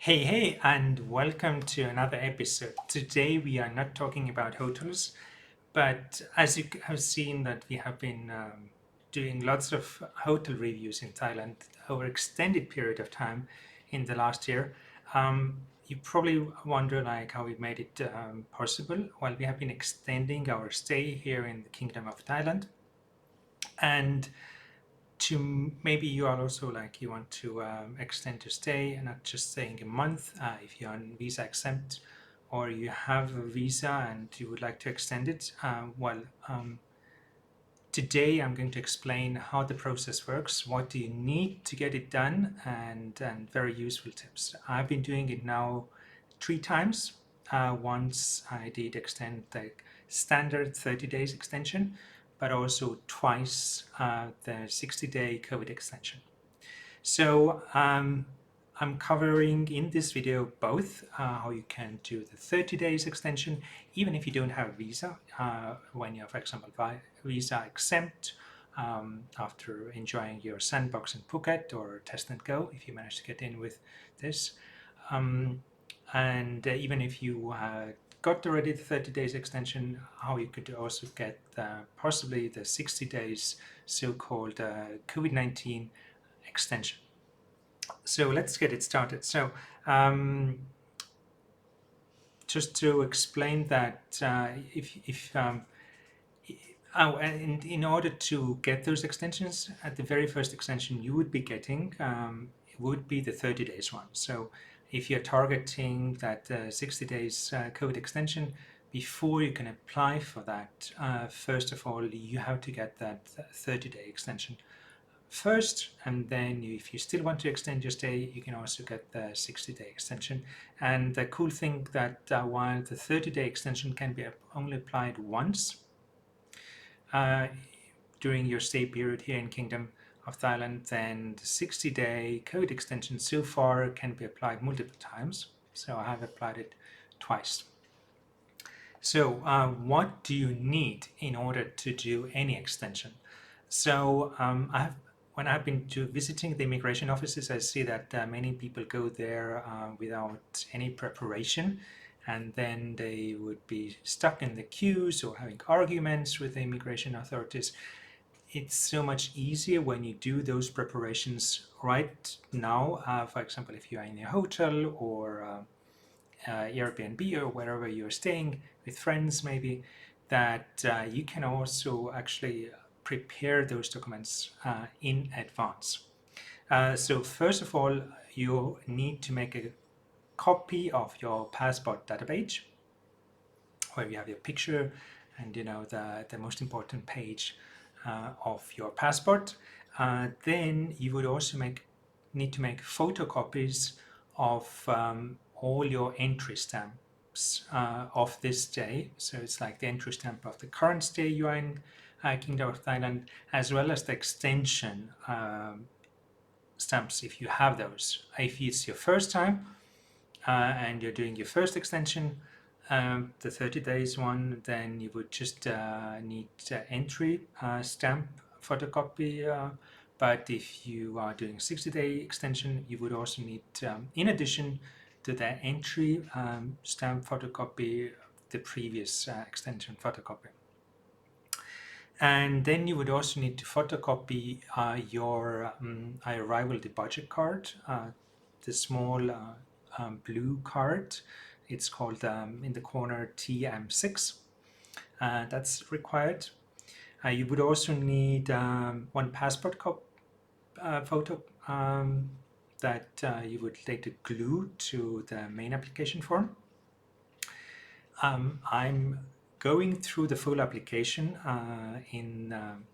Hey, and welcome to another episode. Today we are not talking about hotels, but as you have seen that we have been doing lots of hotel reviews in Thailand over extended period of time in the last year. You probably wonder like how we made it possible. Well, we have been extending our stay here in the Kingdom of Thailand, and to maybe you are also like you want to extend your stay and not just staying a month if you're on visa exempt or you have a visa and you would like to extend it. Today I'm going to explain how the process works, what do you need to get it done, and very useful tips. I've been doing it now 3 times. Once I did extend the standard 30 days extension, but also twice the 60-day COVID extension. So I'm covering in this video both how you can do the 30 days extension, even if you don't have a visa, when you're, for example, visa exempt after enjoying your sandbox in Phuket or test and go, if you manage to get in with this. And even if you got already the 30 days extension, how you could also get possibly the 60 days so-called COVID-19 extension. So let's get it started. So just to explain that if oh, and in order to get those extensions, at the very first extension you would be getting would be the 30 days one. So if you're targeting that 60 days COVID extension, before you can apply for that, first of all, you have to get that 30-day extension first, and then if you still want to extend your stay, you can also get the 60-day extension. And the cool thing that while the 30-day extension can be only applied once uh, during your stay period here in Kingdom of Thailand, then the 60-day COVID extension so far can be applied multiple times. So I have applied it twice. So what do you need in order to do any extension? So when I've been to visiting the immigration offices, I see that many people go there without any preparation, and then they would be stuck in the queues or having arguments with the immigration authorities. It's so much easier when you do those preparations right now. For example, if you are in a hotel or Airbnb or wherever you're staying with friends, maybe, that you can also actually prepare those documents in advance. So first of all, you need to make a copy of your passport data page where you have your picture and the most important page of your passport. Then you would also need to make photocopies of all your entry stamps of this day. So it's like the entry stamp of the current stay you are in Kingdom of Thailand, as well as the extension stamps if you have those. If it's your first time and you're doing your first extension, the 30 days one, then you would just need entry stamp photocopy. But if you are doing 60-day extension, you would also need, in addition to the entry stamp photocopy, the previous extension photocopy. And then you would also need to photocopy your arrival departure card, the small blue card. It's called in the corner TM6. That's required. You would also need one passport photo that you would later glue to the main application form. I'm going through the full application in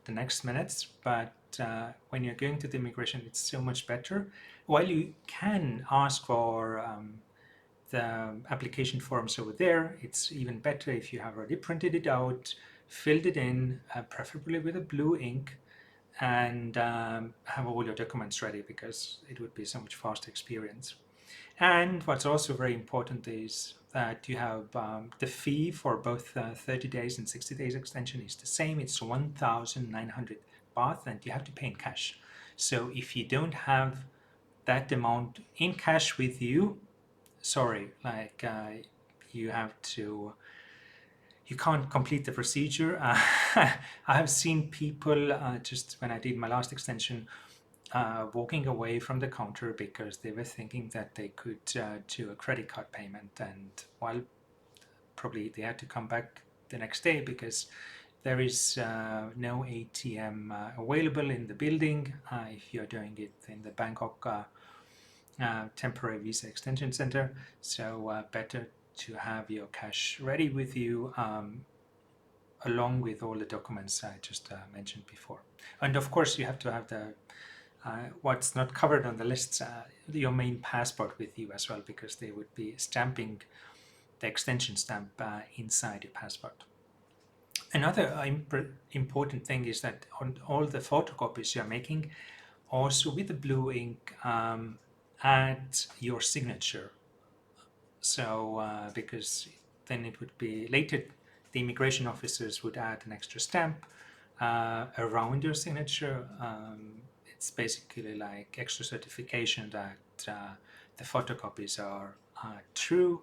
the next minutes, but when you're going to the immigration, it's so much better. While you can ask for the application forms over there, it's even better if you have already printed it out, filled it in, preferably with a blue ink, and have all your documents ready, because it would be so much faster experience. And what's also very important is that you have the fee for both 30 days and 60 days extension is the same. It's 1,900 baht, and you have to pay in cash. So if you don't have that amount in cash with you, sorry, like you have to, you can't complete the procedure. I have seen people just when I did my last extension walking away from the counter because they were thinking that they could do a credit card payment, and while probably they had to come back the next day because there is no ATM available in the building if you're doing it in the Bangkok temporary visa extension center. So better to have your cash ready with you along with all the documents I just mentioned before. And of course, you have to have the what's not covered on the list, your main passport with you as well, because they would be stamping the extension stamp inside your passport. Another important thing is that on all the photocopies you're making, also with the blue ink, add your signature. So because then it would be later, the immigration officers would add an extra stamp around your signature. It's basically like extra certification that the photocopies are true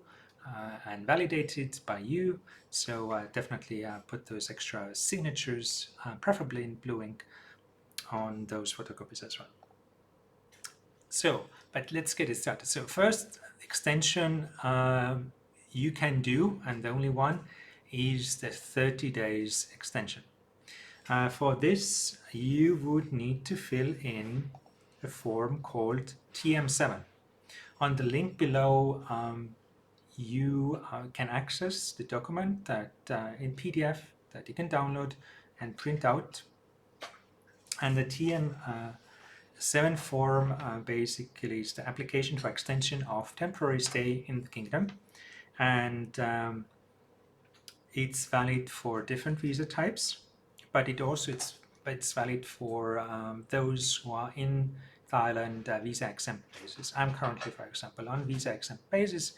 and validated by you. So definitely put those extra signatures, preferably in blue ink, on those photocopies as well. So, but let's get it started. So first extension you can do, and the only one, is the 30 days extension. For this, you would need to fill in a form called TM7. On the link below, you can access the document that in PDF that you can download and print out. And the TM7 form basically is the application for extension of temporary stay in the kingdom, and it's valid for different visa types, but it's valid for those who are in Thailand visa-exempt basis. I'm currently, for example, on visa-exempt basis,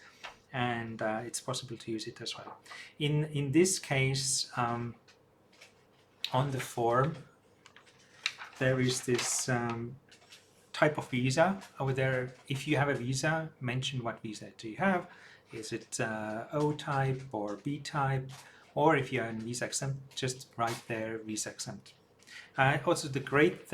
and it's possible to use it as well. In this case, on the form, there is this type of visa over there. If you have a visa, mention what visa do you have. Is it O type or B type? Or if you're in visa exempt, just write there visa exempt. Also, the great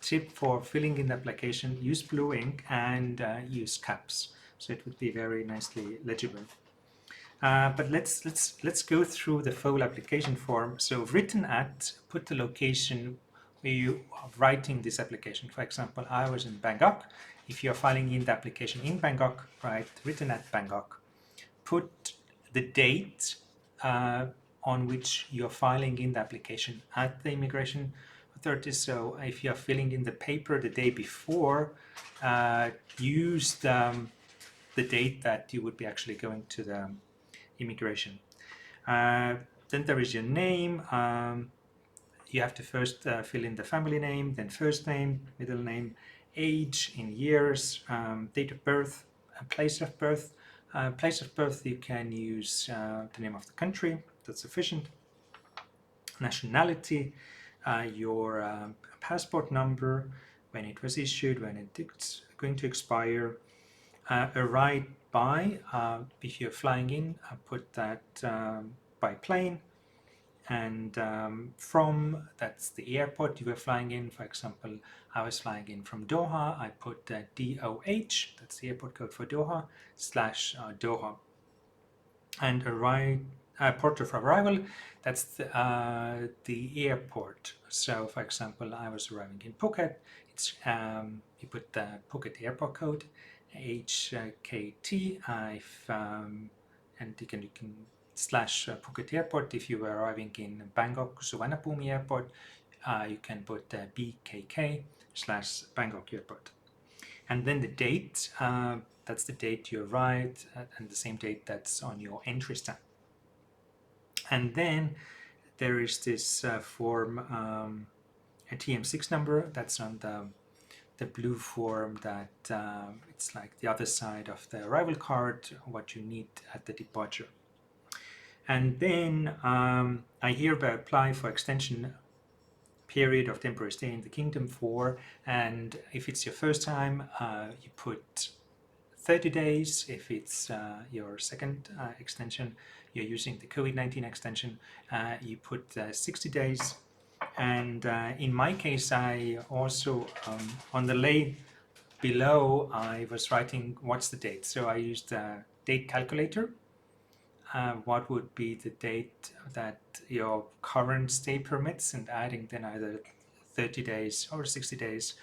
tip for filling in the application: use blue ink and use caps, so it would be very nicely legible. But let's go through the full application form. So written at, put the location where you are writing this application. For example, I was in Bangkok. If you're filing in the application in Bangkok, write written at Bangkok. Put the date on which you're filing in the application at the immigration authorities. So if you're filling in the paper the day before, use the date that you would be actually going to the immigration. Then there is your name. You have to first fill in the family name, then first name, middle name, age in years, date of birth, place of birth. Place of birth, you can use the name of the country, that's sufficient. Nationality, your passport number, when it was issued, when it's going to expire. Arrived by, if you're flying in, put that by plane. And from, that's the airport you were flying in. For example, I was flying in from Doha. I put DOH, that's the airport code for Doha, /Doha. And port of arrival, that's the airport. So for example, I was arriving in Phuket. It's you put the Phuket airport code, HKT. And you can /Phuket airport. If you were arriving in Bangkok Suvarnabhumi airport, you can put BKK /Bangkok airport. And then the date, that's the date you arrived, and the same date that's on your entry stamp. And then there is this form, a TM6 number, that's on the blue form that it's like the other side of the arrival card, what you need at the departure. And then I hereby apply for extension period of temporary stay in the kingdom for, and if it's your first time, you put 30 days. If it's your second extension, you're using the COVID-19 extension, you put 60 days. And in my case, I also, on the lay below, I was writing what's the date. So I used a date calculator. What would be the date that your current stay permits, and adding then either 30 days or 60 days,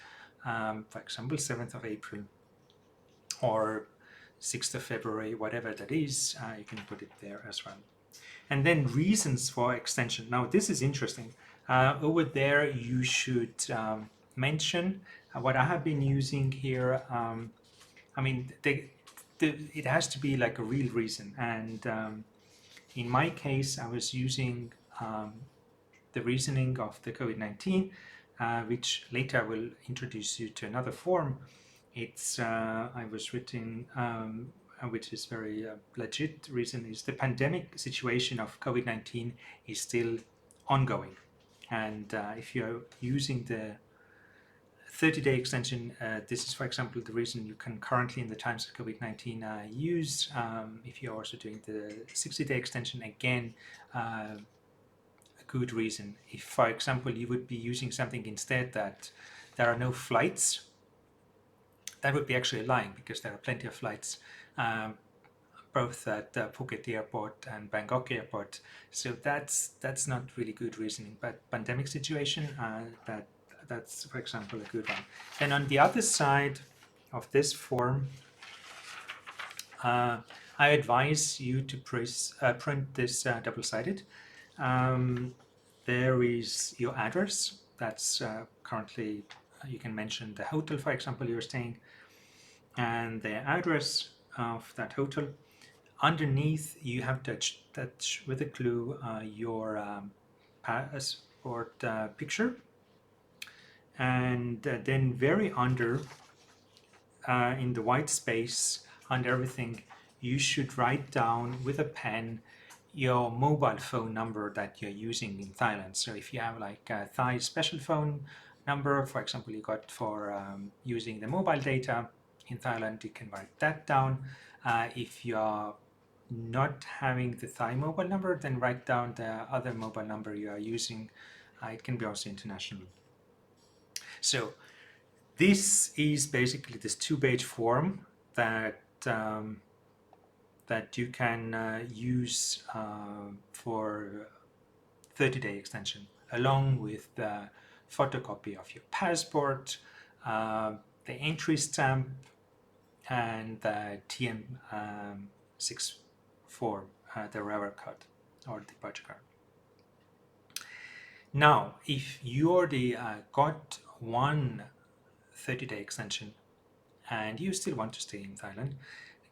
for example, 7th of April or 6th of February, whatever that is, you can put it there as well. And then reasons for extension. Now, this is interesting. Over there, you should mention what I have been using here. I mean, it has to be like a real reason. And in my case, I was using the reasoning of the COVID-19, which later I will introduce you to another form. It's I was written, which is very legit reason, is the pandemic situation of COVID-19 is still ongoing. And if you're using the 30-day extension, this is, for example, the reason you can currently, in the times of COVID-19, use. If you're also doing the 60-day extension, again, a good reason. If, for example, you would be using something instead that there are no flights, that would be actually lying, because there are plenty of flights, both at Phuket Airport and Bangkok Airport. So that's not really good reasoning. But pandemic situation, that's, for example, a good one. And on the other side of this form, I advise you to print this double-sided. There is your address. That's currently, you can mention the hotel, for example, you're staying, and the address of that hotel. Underneath, you have to touch with a glue your passport picture. And then very under, in the white space, under everything, you should write down with a pen your mobile phone number that you're using in Thailand. So if you have like a Thai special phone number, for example, you got for using the mobile data in Thailand, you can write that down. If you're not having the Thai mobile number, then write down the other mobile number you are using. It can be also international. So this is basically this two-page form that that you can use for 30-day extension, along with the photocopy of your passport, the entry stamp, and the TM6 form, the arrival card or departure card. Now, if you already got one 30-day extension and you still want to stay in Thailand,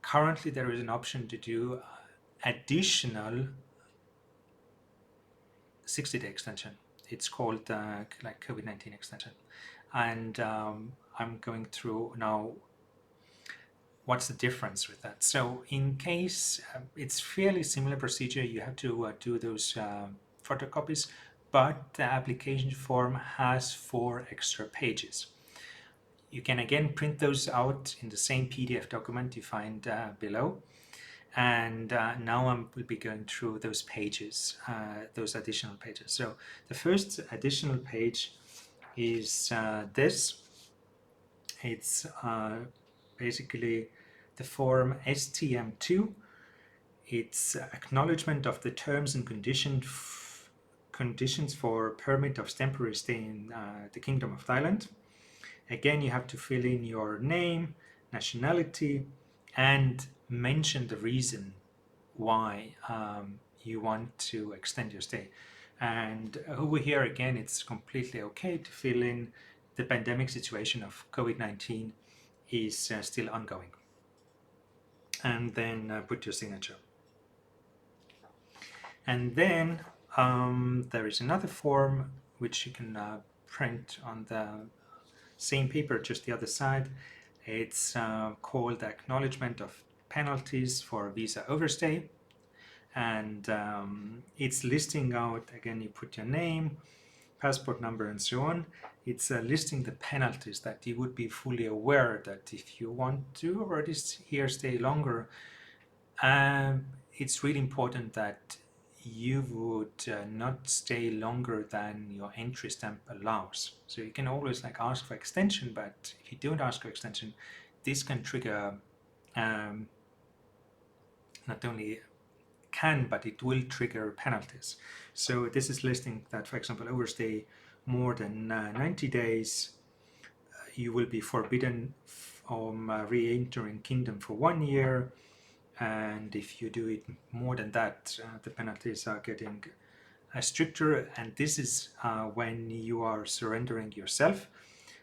currently there is an option to do additional 60-day extension. It's called like COVID-19 extension. And I'm going through now what's the difference with that. So in case it's fairly similar procedure, you have to do those photocopies, but the application form has 4 extra pages. You can again print those out in the same PDF document you find below. And now I will be going through those pages, those additional pages. So the first additional page is this. It's basically the form STM2. It's acknowledgement of the terms and conditions for permit of temporary stay in the Kingdom of Thailand. Again, you have to fill in your name, nationality, and mention the reason why you want to extend your stay. And over here again, it's completely okay to fill in the pandemic situation of COVID-19 is still ongoing. And then put your signature. And then there is another form which you can print on the same paper, just the other side. It's called Acknowledgement of Penalties for Visa Overstay. And it's listing out, again, you put your name, passport number, and so on. it's listing the penalties that you would be fully aware that if you want to already here stay longer, it's really important that you would not stay longer than your entry stamp allows. So you can always like ask for extension, but if you don't ask for extension, this can trigger um, not only can, but it will trigger penalties. So this is listing that, for example, overstay more than 90 days, you will be forbidden from re-entering kingdom for 1 year. And if you do it more than that, the penalties are getting stricter. And this is when you are surrendering yourself.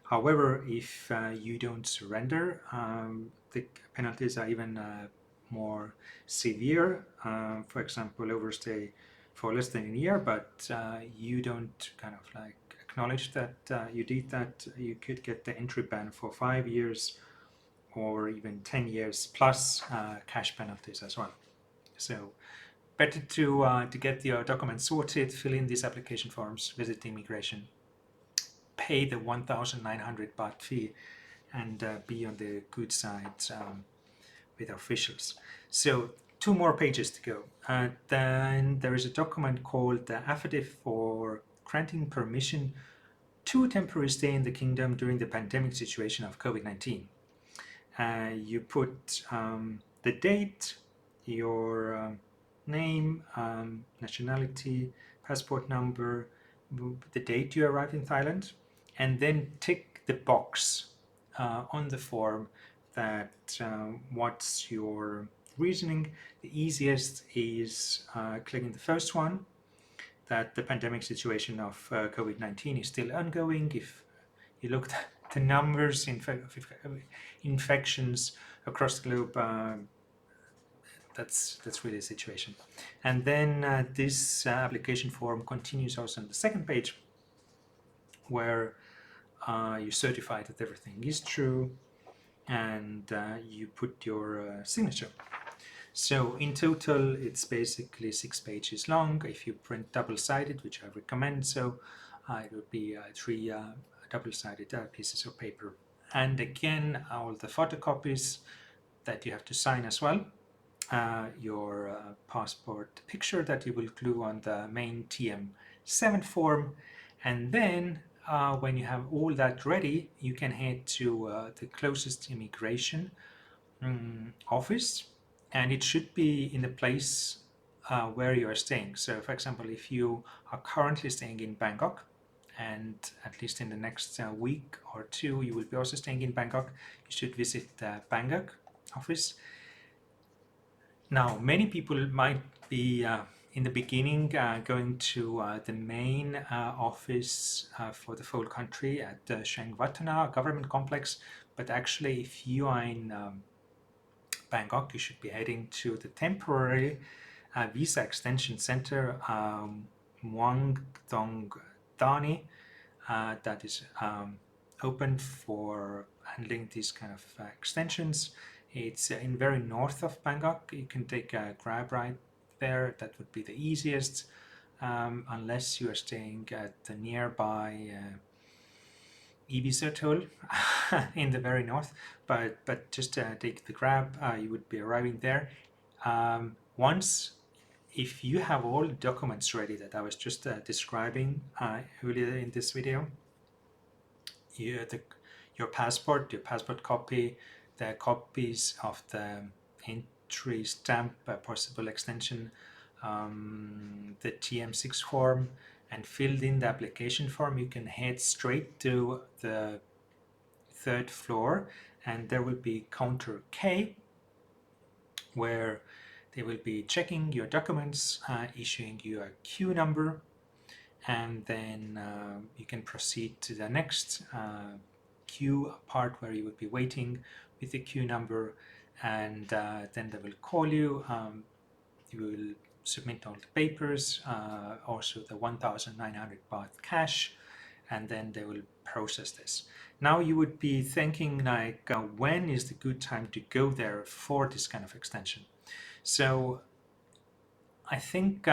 However, if you don't surrender, the penalties are even more severe. For example, overstay for less than a year, but you don't kind of like acknowledge that you did that, you could get the entry ban for 5 years or even 10 years plus cash penalties as well. So better to get your documents sorted, fill in these application forms, visit immigration, pay the 1,900 baht fee, and be on the good side with officials. So 2 more pages to go. Then there is a document called the Affidavit for Granting Permission to Temporary Stay in the Kingdom during the pandemic situation of COVID-19. You put the date, your name, nationality, passport number, the date you arrived in Thailand, and then tick the box on the form that what's your reasoning. The easiest is clicking the first one, that the pandemic situation of COVID-19 is still ongoing. If you look at the numbers in infections across the globe, that's really the situation. And then this application form continues also on the second page, where you certify that everything is true, and you put your signature. So in total, it's basically 6 pages long. If you print double-sided, which I recommend, so it would be 3 double-sided pieces of paper. And again, all the photocopies that you have to sign as well. Your passport picture that you will glue on the main TM7 form. And then when you have all that ready, you can head to the closest immigration office, and it should be in the place where you are staying. So for example, if you are currently staying in Bangkok, and at least in the next week or two you will be also staying in Bangkok, you should visit the Bangkok office. Now many people might be in the beginning going to the main office for the whole country at the Shangvatana government complex, but actually if you are in Bangkok, you should be heading to the temporary visa extension center, Muang Thong Thani, that is open for handling these kind of extensions. It's in very north of Bangkok. You can take a grab ride there. That would be the easiest, unless you are staying at the nearby Ibiza in the very north, but just take the grab, you would be arriving there. Once, if you have all the documents ready that I was just describing earlier in this video, your passport copy, the copies of the entry stamp, possible extension, the TM6 form, and filled in the application form, you can head straight to the third floor, and there will be counter K, where they will be checking your documents, issuing you a queue number, and then you can proceed to the next queue part where you would be waiting with the queue number, and then they will call you. You will submit all the papers, also the 1,900 baht cash, and then they will process this. Now you would be thinking like, when is the good time to go there for this kind of extension? So I think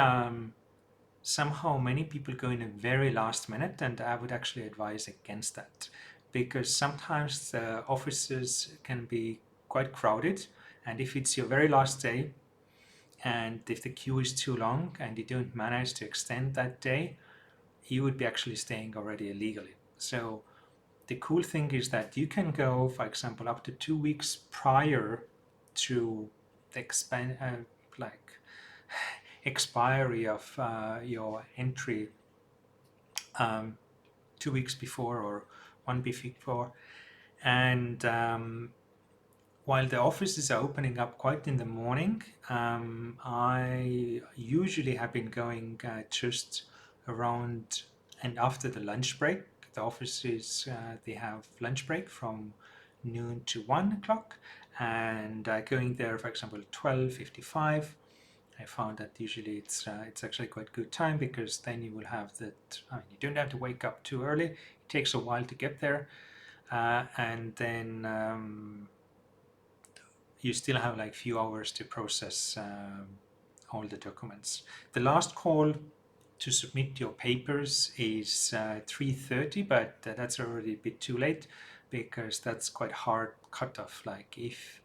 somehow many people go in a very last minute, and I would actually advise against that, because sometimes the offices can be quite crowded, and if it's your very last day and if the queue is too long and you don't manage to extend that day, you would be actually staying already illegally. So the cool thing is that you can go, for example, up to 2 weeks prior to the like expiry of your entry, um, 2 weeks before or one week before. And while the offices are opening up quite in the morning, I usually have been going just around and after the lunch break. The offices, they have lunch break from noon to 1 o'clock, and going there, for example, 12:55. I found that usually it's actually quite good time, because then you will have that. I mean, you don't have to wake up too early. It takes a while to get there, and then you still have like few hours to process all the documents. The last call to submit your papers is 3:30, but that's already a bit too late, because that's quite hard cutoff. Like if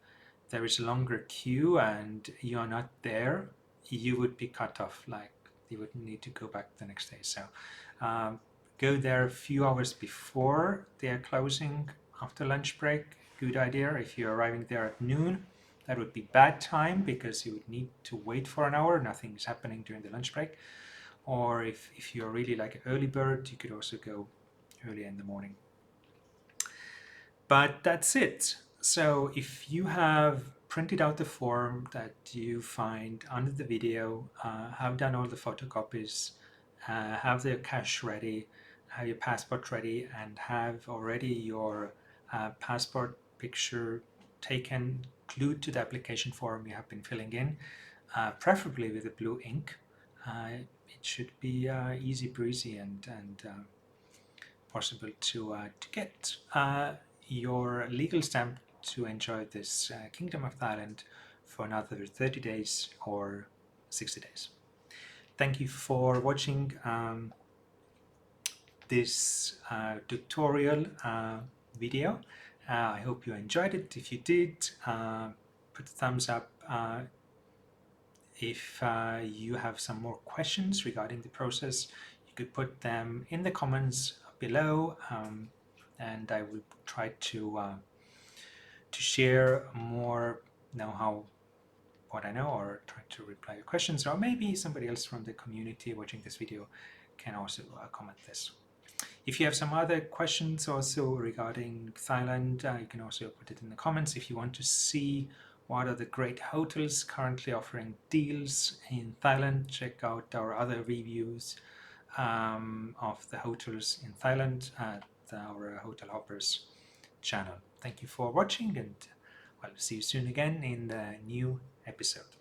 there is a longer queue and you are not there, you would be cut off. Like you would need to go back the next day. So go there a few hours before they are closing after lunch break. Good idea. If you're arriving there at noon, that would be bad time, because you would need to wait for an hour. Nothing is happening during the lunch break. Or if you're really like an early bird, you could also go early in the morning. But that's it. So if you have printed out the form that you find under the video, have done all the photocopies, have the cash ready, have your passport ready, and have already your passport picture taken, glued to the application form you have been filling in, preferably with a blue ink, it should be easy breezy and possible to get your legal stamp to enjoy this Kingdom of Thailand for another 30 days or 60 days. Thank you for watching this tutorial video. I hope you enjoyed it. If you did, put a thumbs up. If you have some more questions regarding the process, you could put them in the comments below, and I will try to share more know-how, what I know, or try to reply your questions, or maybe somebody else from the community watching this video can also comment this. If you have some other questions also regarding Thailand, you can also put it in the comments. If you want to see what are the great hotels currently offering deals in Thailand, check out our other reviews of the hotels in Thailand at our Hotel Hoppers channel. Thank you for watching, and I'll see you soon again in the new episode.